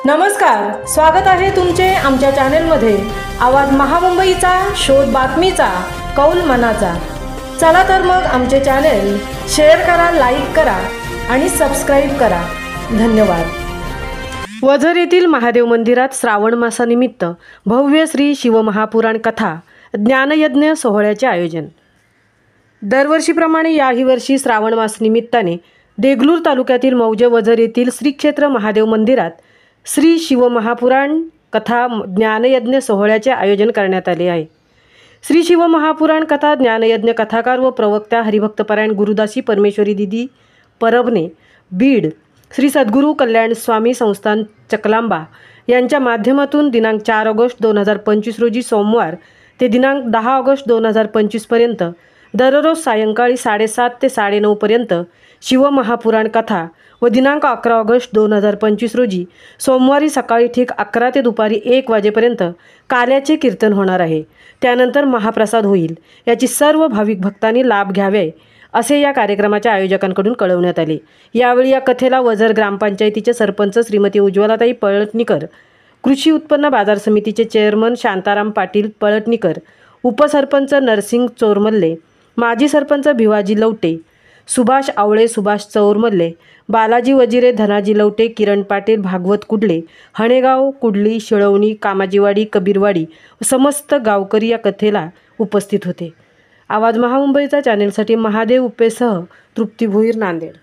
नमस्कार, स्वागत आहे तुमचे आमच्या चॅनेलमध्ये। आवाज महामुंबईचा, शोध बातमीचा, कौल मनाचा। चला तर मग आमचे चॅनेल शेअर करा, लाईक करा आणि सबस्क्राइब करा। धन्यवाद। वझर येथील महादेव मंदिरात श्रावण मासानिमित्त भव्य श्री शिवमहापुराण कथा ज्ञानयज्ञ सोहळ्याचे आयोजन। दरवर्षीप्रमाणे याही वर्षी श्रावण मास निमित्ताने देगलूर तालुक्यातील मौजे वझर येथील श्री क्षेत्र महादेव मंदिरात श्री शिवमहापुराण कथा ज्ञानयज्ञ सोहळ्याचे आयोजन करण्यात आले आहे। श्री शिवमहापुराण कथा ज्ञानयज्ञ कथाकार व प्रवक्त्या हरिभक्तपरायण गुरुदासी परमेश्वरी दीदी परबने बीड श्री सद्गुरू कल्याण स्वामी संस्थान चकलांबा यांच्या माध्यमातून दिनांक 4 ऑगस्ट 2025 रोजी सोमवार ते दिनांक 10 ऑगस्ट 2025 पर्यंत दररोज सायंकाळी 7:30 ते 9:30 पर्यंत शिवमहापुराण कथा व दिनांक 11 ऑगस्ट 2025 रोजी सोमवारी सकाळी ठीक 11 ते दुपारी 1 वाजेपर्यंत काल्याचे कीर्तन होणार आहे। त्यानंतर महाप्रसाद होईल। याची सर्व भाविक भक्तांनी लाभ घ्यावे असे या कार्यक्रमाच्या आयोजकांकडून कळवण्यात आले। यावेळी या कथेला वझर ग्रामपंचायतीचे सरपंच श्रीमती उज्ज्वलाताई पळटणीकर, कृषी उत्पन्न बाजार समितीचे चेअरमन शांताराम पाटील पळटणीकर, उपसरपंच नरसिंग चोरमल्ले, माजी सरपंच भिवाजी लवटे, सुभाष आवळे, सुभाष चौरमल्ले, बालाजी वजिरे, धनाजी लवटे, किरण पाटील, भागवत कुडले, हणेगाव, कुडली, शिळवणी, कामाजीवाडी, कबीरवाडी व समस्त गावकरी या कथेला उपस्थित होते। आवाज महामुंबईचा चॅनेलसाठी महादेव उप्पेसह तृप्ती भोईर, नांदेड।